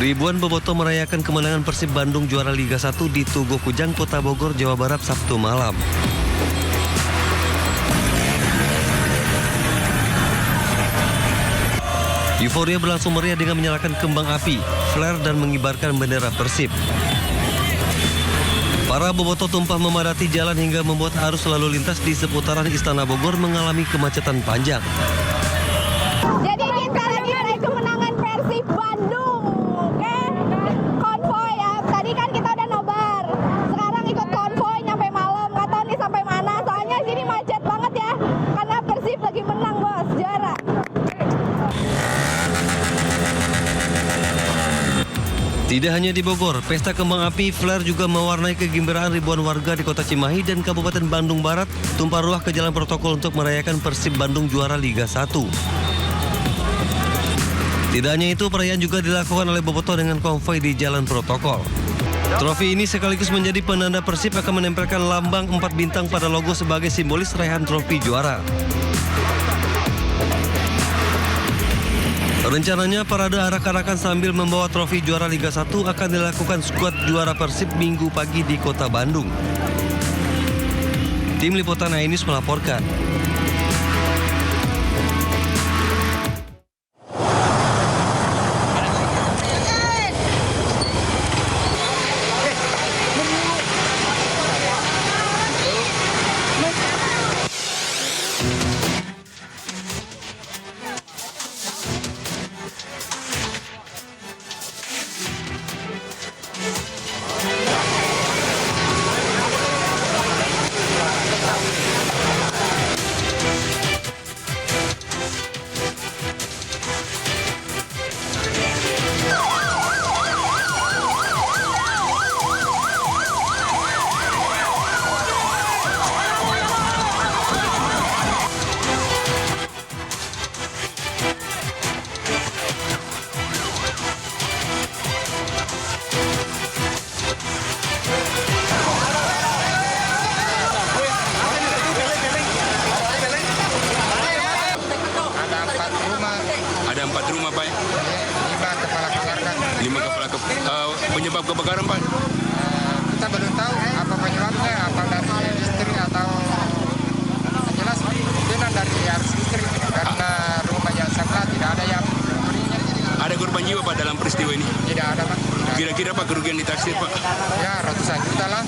Ribuan bobotoh merayakan kemenangan Persib Bandung juara Liga 1 di Tugu Kujang, Kota Bogor, Jawa Barat, Sabtu malam. Euforia berlangsung meriah dengan menyalakan kembang api, flare, dan mengibarkan bendera Persib. Para bobotoh tumpah memadati jalan hingga membuat arus lalu lintas di seputaran Istana Bogor mengalami kemacetan panjang. Jadi kita lagi meraih kemenangan Persib Bandung, oke? Konvoy ya, tadi kan kita udah nobar, sekarang ikut konvoy nyampe malam, nggak tahu nih sampai mana, soalnya sini macet banget ya, karena Persib lagi menang bos, juara. Tidak hanya di Bogor, pesta kembang api flare juga mewarnai kegembiraan ribuan warga di Kota Cimahi dan Kabupaten Bandung Barat tumpah ruah ke jalan protokol untuk merayakan Persib Bandung juara Liga 1. Tidak hanya itu, perayaan juga dilakukan oleh bobotoh dengan konvoi di jalan protokol. Trofi ini sekaligus menjadi penanda Persib akan menempelkan lambang 4 bintang pada logo sebagai simbolis raihan trofi juara. Rencananya parade arak-arakan sambil membawa trofi juara Liga 1 akan dilakukan skuad juara Persib Minggu pagi di Kota Bandung. Tim Liputan Ainus melaporkan. Ada 4 rumah, Pak. 5 kepala keluarga. 5 kepala penyebab kebakaran, Pak. Kita belum tahu apa penyebabnya, apa dari listrik atau jelas kemungkinan dari arus listrik karena rumah yang sebelah tidak ada yang berinya. Ada korban jiwa, Pak, dalam peristiwa ini? Tidak ada, Pak. Kira-kira, Pak, kerugian ditaksir, Pak? Ya, ratusan juta lah.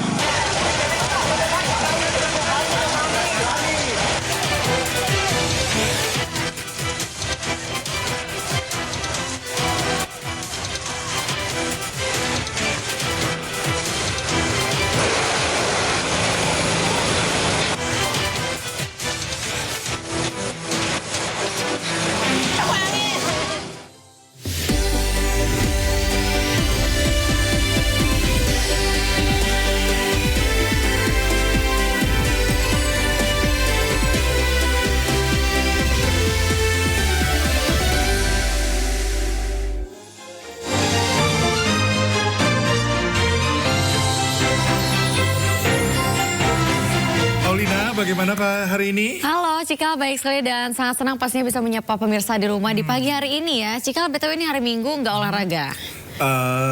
Bagaimana Pak hari ini? Halo Cikal, baik sekali dan sangat senang pastinya bisa menyapa pemirsa di rumah di pagi hari ini ya. Cikal, BTW ini hari Minggu nggak olahraga?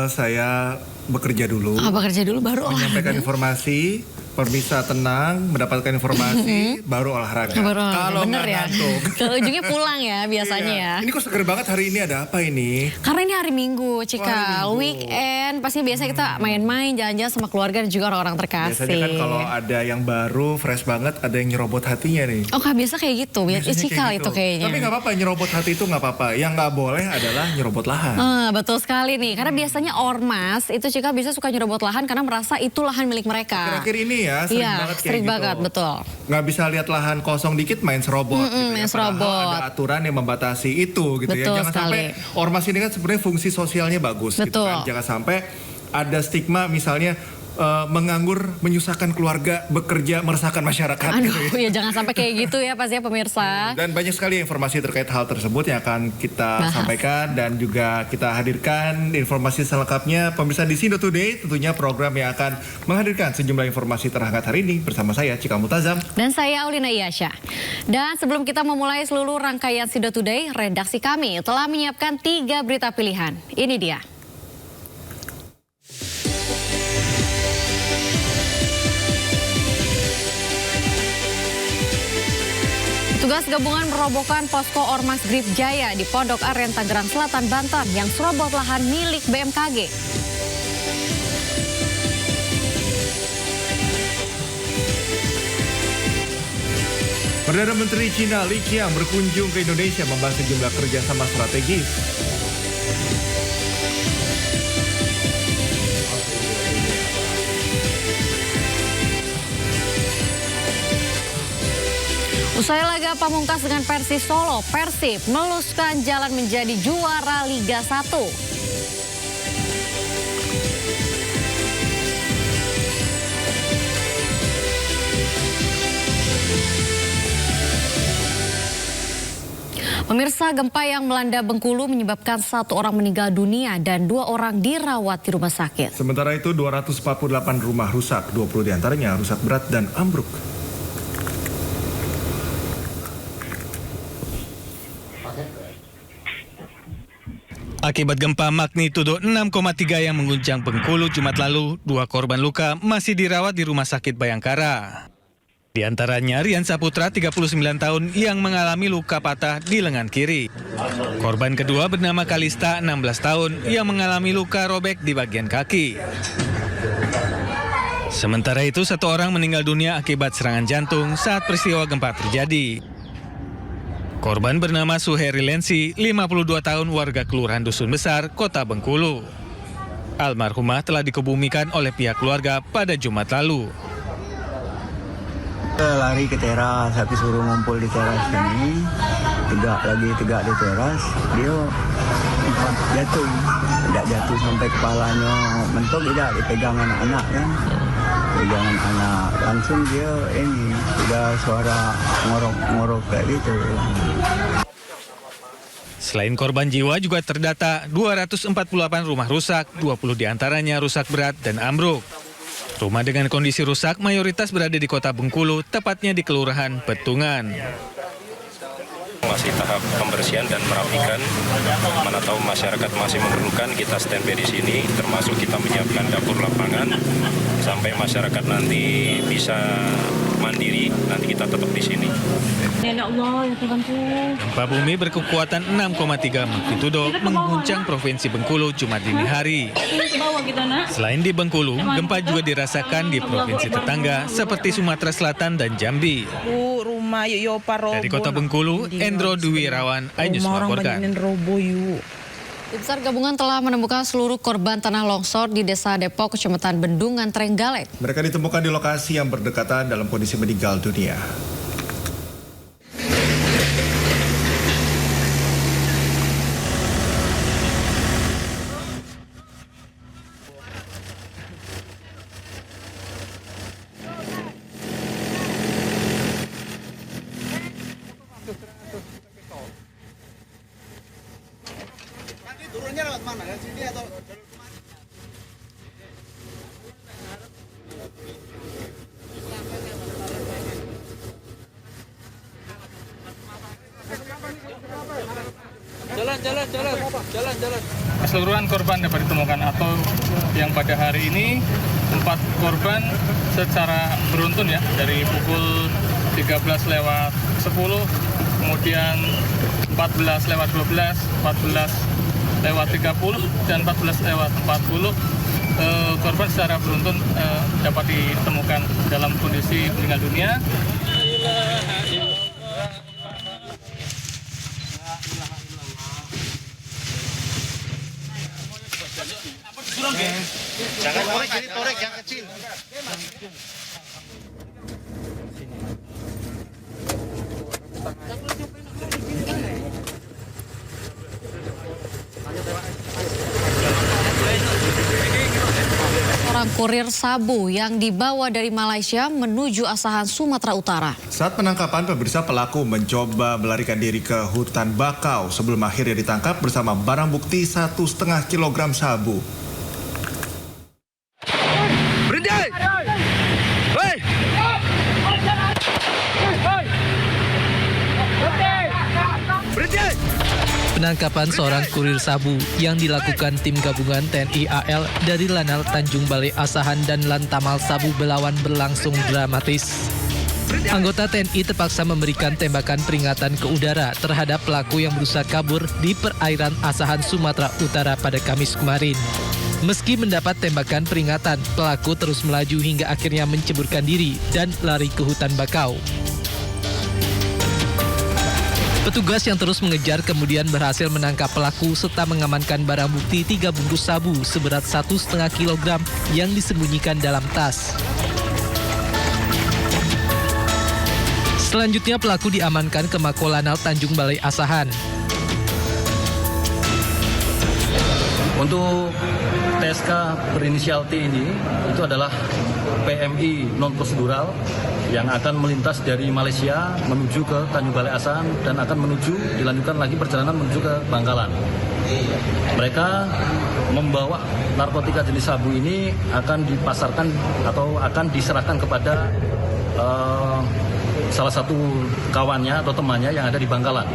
Saya bekerja dulu. Bekerja dulu baru olahraga? Menyampaikan informasi, pemirsa tenang, mendapatkan informasi, baru olahraga. Baru olahraga, Kalau bener nggak ya? ngantuk. Kalau ujungnya pulang ya biasanya Iya. ya. Ini kok seger banget hari ini, ada apa ini? Karena ini hari Minggu Cikal, Minggu. weekend pasti biasa kita main-main, jalan-jalan sama keluarga dan juga orang-orang terkasih. Biasanya kan kalau ada yang baru, fresh banget, ada yang nyerobot hatinya nih. Oh Kak, biasa kayak gitu, Biasanya Cikal kayak itu gitu. kayaknya. Tapi nggak apa-apa, nyerobot hati itu nggak apa-apa. Yang nggak boleh adalah nyerobot lahan. Betul sekali nih, karena biasanya ormas itu Cikal bisa suka nyerobot lahan karena merasa itu lahan milik mereka. Akhir-akhir ini ya, sering Iya, banget kayak sering gitu. banget, betul. Nggak bisa lihat lahan kosong dikit main serobot gitu ya. main Padahal serobot. ada aturan yang membatasi itu gitu Betul ya. Jangan sekali. sampai ormas ini kan sebenarnya fungsi sosialnya bagus gitu Betul. kan. Jangan sampai ada stigma misalnya menganggur, menyusahkan keluarga, bekerja, meresahkan masyarakat. Aduh, Gitu ya. ya jangan sampai kayak gitu ya pastinya pemirsa. Dan banyak sekali informasi terkait hal tersebut yang akan kita Bahas. sampaikan dan juga kita hadirkan informasi selengkapnya pemirsa di Sindo Today, tentunya program yang akan menghadirkan sejumlah informasi terhangat hari ini bersama saya Cikal Mutazam. Dan saya Aulina Iyasya. Dan sebelum kita memulai seluruh rangkaian Sindo Today, redaksi kami telah menyiapkan 3 berita pilihan. Ini dia. Petugas gabungan merobohkan posko Ormas Grip Jaya di Pondok Aren, Tangerang Selatan, Banten yang serobot lahan milik BMKG. Perdana Menteri Cina Li Qiang berkunjung ke Indonesia membahas sejumlah kerjasama strategis. Usai laga pamungkas dengan Persis Solo, Persib meluskan jalan menjadi juara Liga 1. Pemirsa, gempa yang melanda Bengkulu menyebabkan 1 orang meninggal dunia dan 2 orang dirawat di rumah sakit. Sementara itu 248 rumah rusak, 20 diantaranya rusak berat dan ambruk. Akibat gempa magnitudo 6,3 yang mengguncang Bengkulu Jumat lalu, 2 korban luka masih dirawat di Rumah Sakit Bayangkara. Di antaranya Rian Saputra, 39 tahun, yang mengalami luka patah di lengan kiri. Korban kedua bernama Kalista, 16 tahun, yang mengalami luka robek di bagian kaki. Sementara itu, 1 orang meninggal dunia akibat serangan jantung saat peristiwa gempa terjadi. Korban bernama Suheri Lensi, 52 tahun, warga Kelurahan Dusun Besar, Kota Bengkulu. Almarhumah telah dikebumikan oleh pihak keluarga pada Jumat lalu. Lari ke teras, habis suruh ngumpul di teras sini, tegak di teras, dia jatuh. Tidak jatuh sampai kepalanya mentok, tidak dipegang anak-anak kan. Pegangan anak, langsung dia ini, udah suara ngorok kayak gitu. Selain korban jiwa juga terdata 248 rumah rusak, 20 diantaranya rusak berat dan ambruk. Rumah dengan kondisi rusak mayoritas berada di Kota Bengkulu, tepatnya di Kelurahan Petungan. Masih tahap pembersihan dan merapikan. Mana tahu masyarakat masih memerlukan, kita standby di sini, termasuk kita menyiapkan dapur lapangan sampai masyarakat nanti bisa mandiri. Nanti kita tetap di sini. Gempa bumi berkekuatan 6,3 magnitudo mengguncang Provinsi Bengkulu Jumat dini hari. Selain di Bengkulu, gempa juga dirasakan di provinsi tetangga seperti Sumatera Selatan dan Jambi. Dari Kota Bengkulu, Endro Dwi Irawan, iNews melaporkan. Tim SAR gabungan telah menemukan seluruh korban tanah longsor di Desa Depok, Kecamatan Bendungan, Trenggalek. Mereka ditemukan di lokasi yang berdekatan dalam kondisi meninggal dunia. Turunnya lewat mana? Dari sini atau jalur kemana? Jalan. Keseluruhan korban dapat ditemukan atau yang pada hari ini 4 korban secara beruntun ya, dari pukul 13:10, kemudian 14:12, 14:30 dan 14:40. Korban secara beruntun dapat ditemukan dalam kondisi meninggal dunia. Jangan korek, jadi korek yang kecil. Orang kurir sabu yang dibawa dari Malaysia menuju Asahan, Sumatera Utara. Saat penangkapan, pemirsa, pelaku mencoba melarikan diri ke hutan bakau sebelum akhirnya ditangkap bersama barang bukti 1,5 kilogram sabu. Penangkapan seorang kurir sabu yang dilakukan tim gabungan TNI AL dari Lanal Tanjung Balai Asahan dan Lantamal Sabu Belawan berlangsung dramatis. Anggota TNI terpaksa memberikan tembakan peringatan ke udara terhadap pelaku yang berusaha kabur di perairan Asahan, Sumatera Utara pada Kamis kemarin. Meski mendapat tembakan peringatan, pelaku terus melaju hingga akhirnya menceburkan diri dan lari ke hutan bakau. Petugas yang terus mengejar kemudian berhasil menangkap pelaku serta mengamankan barang bukti 3 bungkus sabu seberat 1,5 kg yang disembunyikan dalam tas. Selanjutnya pelaku diamankan ke Makolanal Tanjung Balai Asahan. Untuk TSK berinisial T ini itu adalah PMI non prosedural yang akan melintas dari Malaysia menuju ke Tanjung Balai Asahan dan akan dilanjutkan lagi perjalanan menuju ke Bangkalan. Mereka membawa narkotika jenis sabu ini akan dipasarkan atau akan diserahkan kepada salah satu kawannya atau temannya yang ada di Bangkalan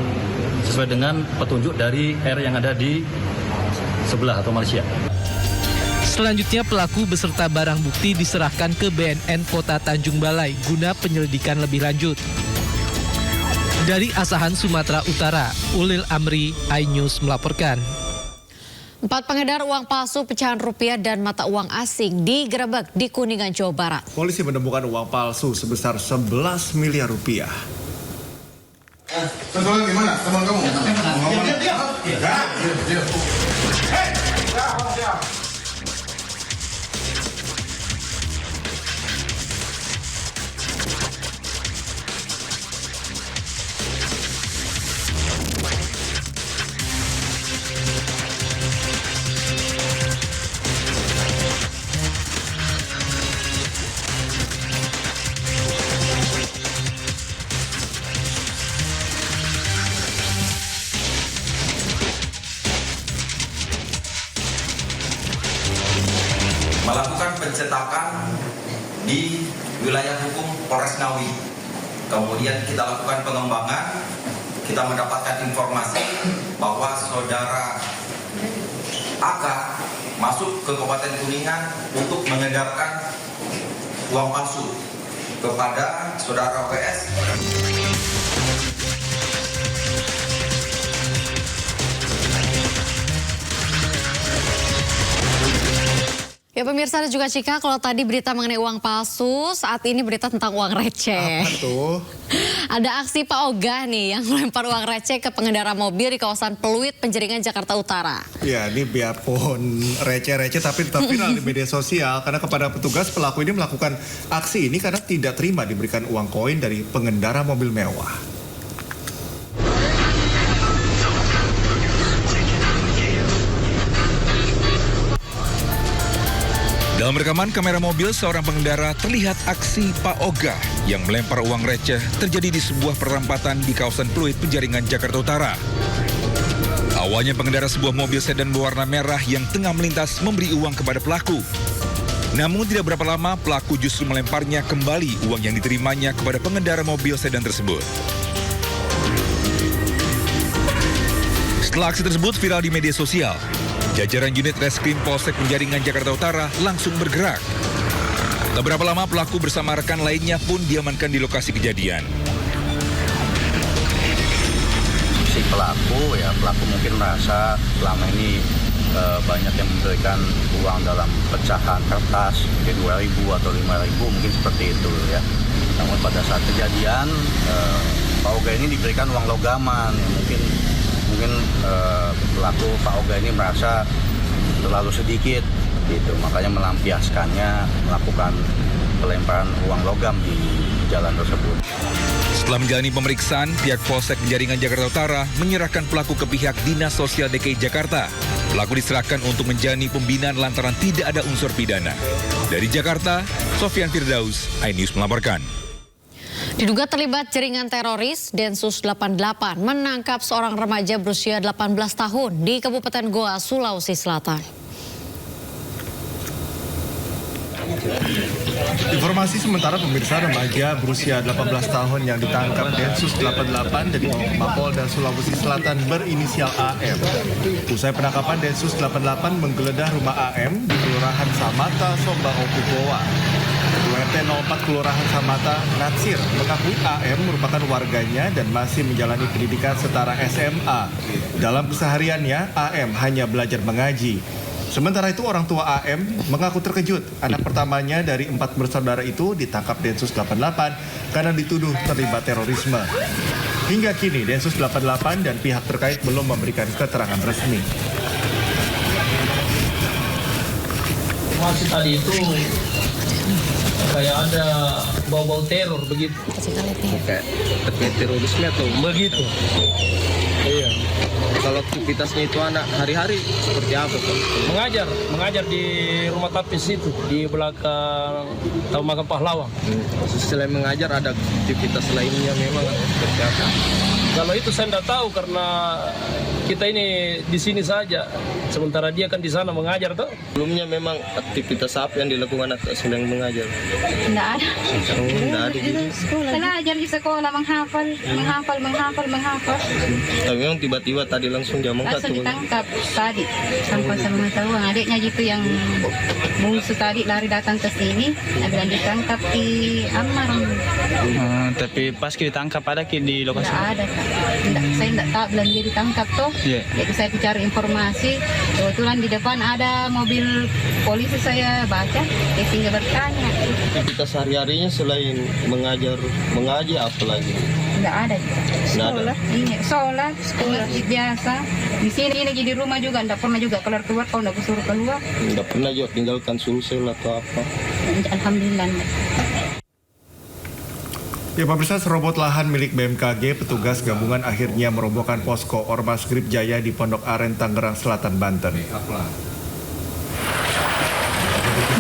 sesuai dengan petunjuk dari R yang ada di sebelah atau Malaysia. Selanjutnya pelaku beserta barang bukti diserahkan ke BNN Kota Tanjung Balai guna penyelidikan lebih lanjut. Dari Asahan, Sumatera Utara, Ulil Amri, iNews melaporkan. 4 pengedar uang palsu pecahan rupiah dan mata uang asing digerebek di Kuningan, Jawa Barat. Polisi menemukan uang palsu sebesar 11 miliar rupiah. Sesuai gimana teman kamu? Melakukan pencetakan di wilayah hukum Polres Ngawi. Kemudian kita lakukan pengembangan, kita mendapatkan informasi bahwa saudara AK masuk ke Kabupaten Kuningan untuk mengedarkan uang palsu kepada saudara WS. Ya pemirsa dan juga Cika, kalau tadi berita mengenai uang palsu, saat ini berita tentang uang receh. Apa tuh? Ada aksi Pak Ogah nih yang melempar uang receh ke pengendara mobil di kawasan Pluit, Penjaringan, Jakarta Utara. Ya, ini biarpun receh-receh tapi tetap viral di media sosial karena kepada petugas pelaku ini melakukan aksi ini karena tidak terima diberikan uang koin dari pengendara mobil mewah. Dalam rekaman kamera mobil, seorang pengendara terlihat aksi Pak Ogah yang melempar uang receh terjadi di sebuah perempatan di kawasan Pluit, Penjaringan, Jakarta Utara. Awalnya pengendara sebuah mobil sedan berwarna merah yang tengah melintas memberi uang kepada pelaku. Namun tidak berapa lama pelaku justru melemparnya kembali uang yang diterimanya kepada pengendara mobil sedan tersebut. Setelah aksi tersebut viral di media sosial, jajaran unit Reskrim Polsek Penjaringan, Jakarta Utara langsung bergerak. Tak berapa lama pelaku bersama rekan lainnya pun diamankan di lokasi kejadian. Si pelaku mungkin merasa selama ini banyak yang memberikan uang dalam pecahan kertas, mungkin 2.000 atau 5.000, mungkin seperti itu ya. Namun pada saat kejadian, Pak Ogah ini diberikan uang logaman, yang mungkin pelaku Pak Ogah ini merasa terlalu sedikit, gitu. Makanya melampiaskannya, melakukan pelemparan uang logam di jalan tersebut. Setelah menjalani pemeriksaan, pihak Polsek Penjaringan, Jakarta Utara menyerahkan pelaku ke pihak Dinas Sosial DKI Jakarta. Pelaku diserahkan untuk menjalani pembinaan lantaran tidak ada unsur pidana. Dari Jakarta, Sofian Firdaus, iNews melaporkan. Diduga terlibat jaringan teroris, Densus 88 menangkap seorang remaja berusia 18 tahun di Kabupaten Goa, Sulawesi Selatan. Informasi sementara pemirsa, remaja berusia 18 tahun yang ditangkap Densus 88 dari Mapolda Sulawesi Selatan berinisial AM. Usai penangkapan, Densus 88 menggeledah rumah AM di Kelurahan Samata, Sombaong, Goa. RT 04 Kelurahan Samata, Natsir, mengakui AM merupakan warganya dan masih menjalani pendidikan setara SMA. Dalam kesehariannya, AM hanya belajar mengaji. Sementara itu orang tua AM mengaku terkejut. Anak pertamanya dari 4 bersaudara itu ditangkap Densus 88 karena dituduh terlibat terorisme. Hingga kini Densus 88 dan pihak terkait belum memberikan keterangan resmi. Masih tadi itu kayak ada bau-bau teror begitu. Kayak terkait terorisme atau begitu. Iya. Kalau aktivitasnya itu anak hari-hari seperti apa, Pak? Mengajar di rumah tapis itu di belakang Taman Makam Pahlawan. Selain mengajar ada aktivitas lainnya memang atau seperti apa? Kalau itu saya tidak tahu karena kita ini di sini saja. Sementara dia kan di sana mengajar tuh. Sebelumnya memang aktivitas apa yang dilakukan anak sedang mengajar? Tidak ada. Tidak ada gitu. Belajar di sekolah menghafal. Tapi memang tiba-tiba tadi langsung dia Langsung ditangkap tadi. Tanpa sepengetahuan adiknya gitu yang musuh tadi lari datang ke sini. Bilang ditangkap di Amar. Tapi pas ditangkap ada di lokasi? Tidak ada. Saya tidak tahu bilang dia ditangkap tuh. Yeah. Jadi saya cari informasi. Kebetulan di depan ada mobil polisi, saya baca, sehingga bertanya. Aktivitas sehari-harinya selain mengaji apa lagi? Tidak ada. Sekolah. Ini sholat, sekolah biasa. Di sini di rumah juga, tidak pernah juga keluar kalau tidak disuruh keluar. Tidak pernah juga tinggalkan sulsel atau apa? Alhamdulillah. Ya, pemirsa, serobot lahan milik BMKG, petugas gabungan akhirnya merobohkan posko Ormas Grip Jaya di Pondok Aren, Tangerang Selatan, Banten.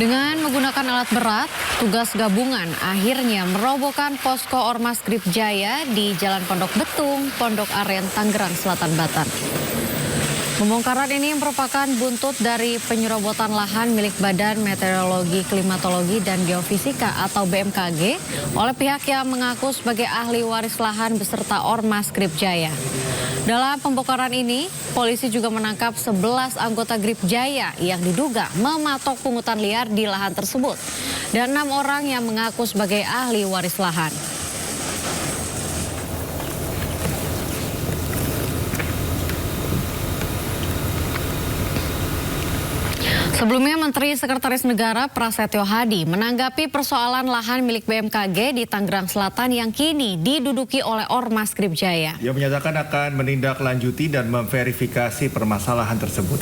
Dengan menggunakan alat berat, tugas gabungan akhirnya merobohkan posko Ormas Grip Jaya di Jalan Pondok Betung, Pondok Aren, Tangerang Selatan, Banten. Pembongkaran ini merupakan buntut dari penyerobotan lahan milik Badan Meteorologi, Klimatologi, dan Geofisika atau BMKG oleh pihak yang mengaku sebagai ahli waris lahan beserta Ormas Grip Jaya. Dalam pembongkaran ini, polisi juga menangkap 11 anggota Grip Jaya yang diduga mematok pungutan liar di lahan tersebut dan 6 orang yang mengaku sebagai ahli waris lahan. Sebelumnya, Menteri Sekretaris Negara Prasetyo Hadi menanggapi persoalan lahan milik BMKG di Tangerang Selatan yang kini diduduki oleh Ormas Grip Jaya. Ia menyatakan akan menindaklanjuti dan memverifikasi permasalahan tersebut.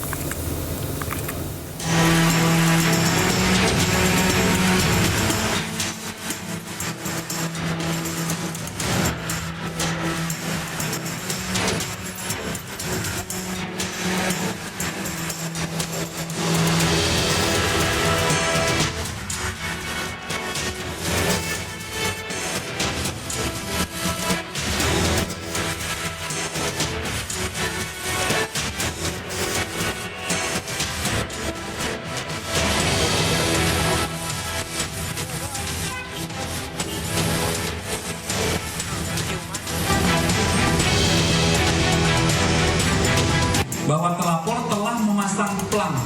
Bahwa pelapor telah memasang plang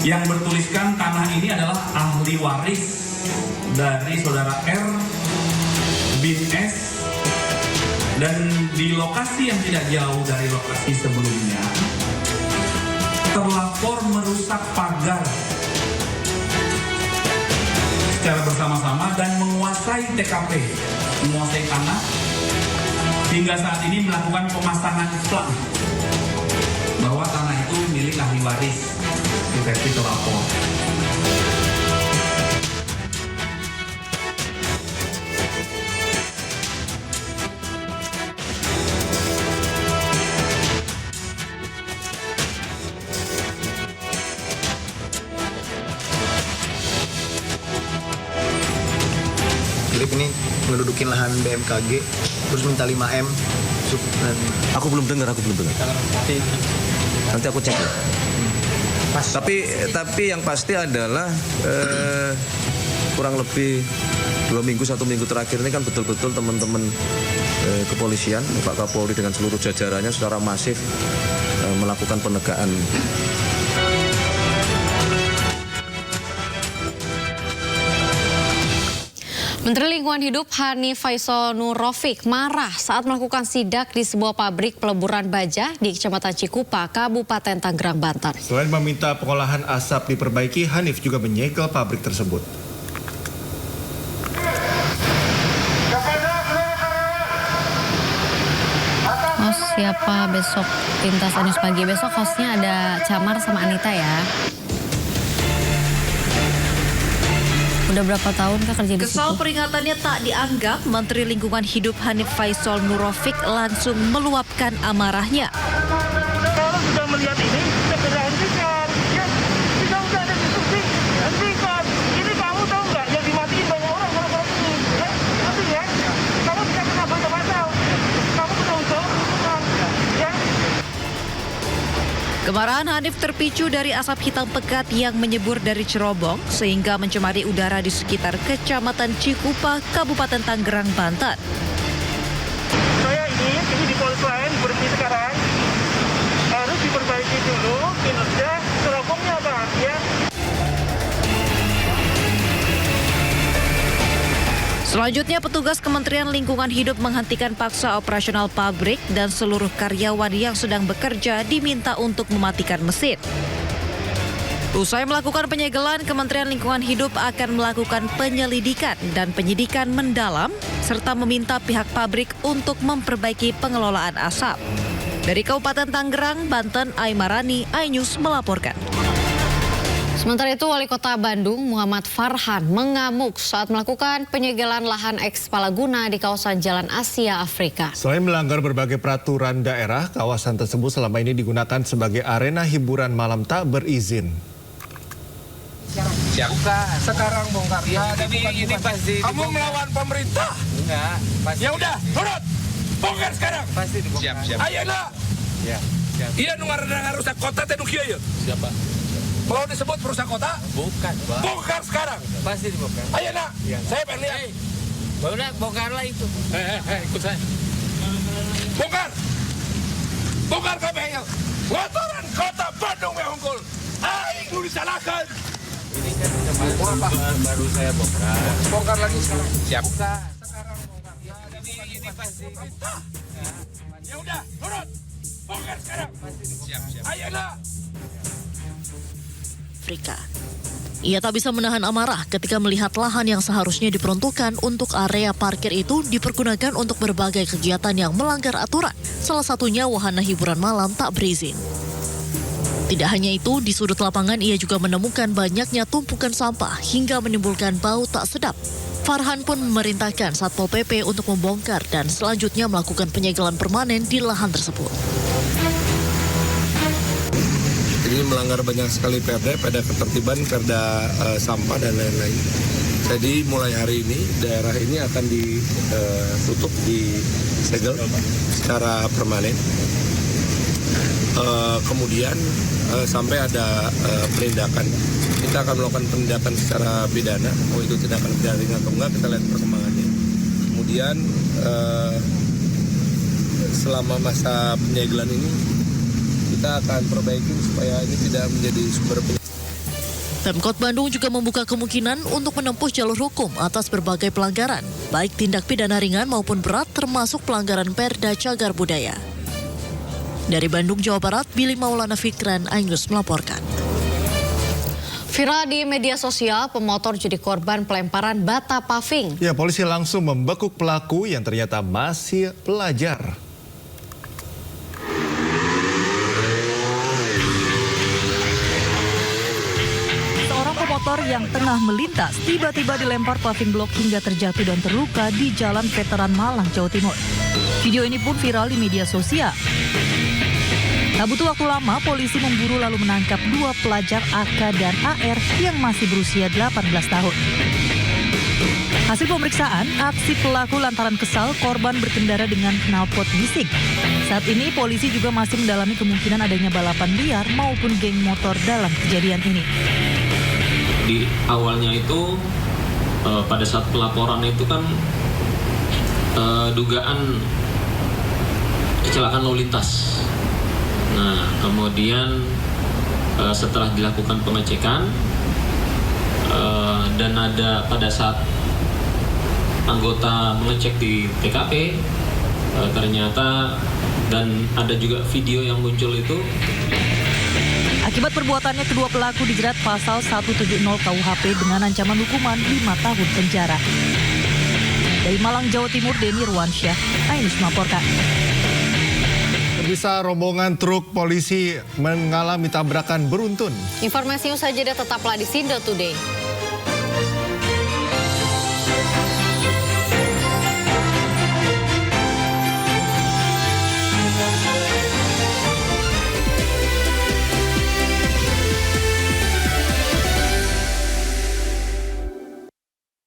yang bertuliskan tanah ini adalah ahli waris dari saudara R bin S, dan di lokasi yang tidak jauh dari lokasi sebelumnya terlapor merusak pagar secara bersama-sama dan menguasai TKP, menguasai tanah, hingga saat ini melakukan pemasangan plang bahwa tanah itu milik ahli waris di versi terlapor. Philip ini mendudukin lahan BMKG terus minta 5M. Aku belum dengar. Nanti aku cek. Tapi yang pasti adalah kurang lebih 1 minggu terakhir ini kan betul-betul teman-teman kepolisian, Pak Kapolri dengan seluruh jajarannya secara masif melakukan penegakan. Menteri Lingkungan Hidup Hanif Faisal Nurrofiq marah saat melakukan sidak di sebuah pabrik peleburan baja di Kecamatan Cikupa, Kabupaten Tangerang, Banten. Selain meminta pengolahan asap diperbaiki, Hanif juga menyegel pabrik tersebut. Host siapa besok Lintas News Pagi? Besok hostnya ada Camar sama Anita ya. Udah berapa tahun Kak kerja di situ? Kesal peringatannya tak dianggap, Menteri Lingkungan Hidup Hanif Faisal Nurrofiq langsung meluapkan amarahnya. Kalau sudah melihat ini, segera hentikan. Ya, tidak usah ada diskusi, hentikan. Ini kamu tahu nggak yang dimatiin banyak orang kalau ini? Ya, nanti ya, kamu tidak kena pasal. Kamu kena usaha hukuman. Ya. Kemarahan Hanif terpicu dari asap hitam pekat yang menyembur dari cerobong sehingga mencemari udara di sekitar Kecamatan Cikupa, Kabupaten Tangerang, Banten. Saya ini di Polselain berhenti sekarang. Harus diperbaiki dulu kinerja cerobongnya, Pak. Ya. Selanjutnya, petugas Kementerian Lingkungan Hidup menghentikan paksa operasional pabrik dan seluruh karyawan yang sedang bekerja diminta untuk mematikan mesin. Usai melakukan penyegelan, Kementerian Lingkungan Hidup akan melakukan penyelidikan dan penyidikan mendalam serta meminta pihak pabrik untuk memperbaiki pengelolaan asap. Dari Kabupaten Tangerang, Banten, Aimarani, iNews melaporkan. Sementara itu, Wali Kota Bandung Muhammad Farhan mengamuk saat melakukan penyegelan lahan eks Palaguna di kawasan Jalan Asia Afrika. Selain melanggar berbagai peraturan daerah, kawasan tersebut selama ini digunakan sebagai arena hiburan malam tak berizin. Bukan. Sekarang bongkar. Ya, ini pasti. Kamu melawan pemerintah? Enggak. Pasti. Ya udah, turut. Bongkar sekarang. Pasti dibongkar. Siap. Ayo nak. Ya. Iya nungar rusak kota teh nu kieu ya. Siapa? Mau disebut perusahaan kota? Bukan, Pak. Bongkar sekarang. Pasti dibongkar. Ayo nak. Ya. Saya pengen lihat. Udah, bongkarlah itu. Ikut saya. Bongkar. Bongkar kabeh. Kotoran kota Bandung yang unggul. Aing nu disalahkan. Ini kan baru saya bongkar. Bongkar lagi sekarang. Siap. Sekarang bongkar. Ya, ini pasti. Ya udah, turun. Bongkar sekarang. Siap. Ayo nak. Afrika. Ia tak bisa menahan amarah ketika melihat lahan yang seharusnya diperuntukkan untuk area parkir itu dipergunakan untuk berbagai kegiatan yang melanggar aturan. Salah satunya wahana hiburan malam tak berizin. Tidak hanya itu, di sudut lapangan ia juga menemukan banyaknya tumpukan sampah hingga menimbulkan bau tak sedap. Farhan pun memerintahkan Satpol PP untuk membongkar dan selanjutnya melakukan penyegelan permanen di lahan tersebut. Ini melanggar banyak sekali perda ketertiban, perda sampah dan lain-lain. Jadi mulai hari ini daerah ini akan ditutup, disegel secara permanen. Kemudian sampai ada penindakan. Kita akan melakukan penindakan secara pidana, mau itu tindakan pidana atau enggak, kita lihat perkembangannya. Kemudian selama masa penyegelan ini kita akan perbaiki supaya ini tidak menjadi sumber penyakit. Pemkot Bandung juga membuka kemungkinan untuk menempuh jalur hukum atas berbagai pelanggaran, baik tindak pidana ringan maupun berat termasuk pelanggaran Perda Cagar Budaya. Dari Bandung, Jawa Barat, Billy Maulana Fikran, iNews melaporkan. Viral di media sosial, pemotor jadi korban pelemparan bata paving. Ya, polisi langsung membekuk pelaku yang ternyata masih pelajar. Motor yang tengah melintas tiba-tiba dilempar paving blok hingga terjatuh dan terluka di Jalan Veteran Malang, Jawa Timur. Video ini pun viral di media sosial. Tak butuh waktu lama, polisi memburu lalu menangkap dua pelajar AK dan AR yang masih berusia 18 tahun. Hasil pemeriksaan, aksi pelaku lantaran kesal korban berkendara dengan knalpot bising. Saat ini polisi juga masih mendalami kemungkinan adanya balapan liar maupun geng motor dalam kejadian ini. Di awalnya itu pada saat pelaporan itu kan dugaan kecelakaan lalu lintas. Nah, kemudian setelah dilakukan pengecekan dan ada pada saat anggota mengecek di TKP, ternyata dan ada juga video yang muncul itu. Akibat perbuatannya, kedua pelaku dijerat pasal 170 KUHP dengan ancaman hukuman 5 tahun penjara. Dari Malang, Jawa Timur, Denny Ruansyah, Ainus melaporkan. Pemirsa, rombongan truk polisi mengalami tabrakan beruntun. Informasi usai jeda tetaplah di Sindo Today.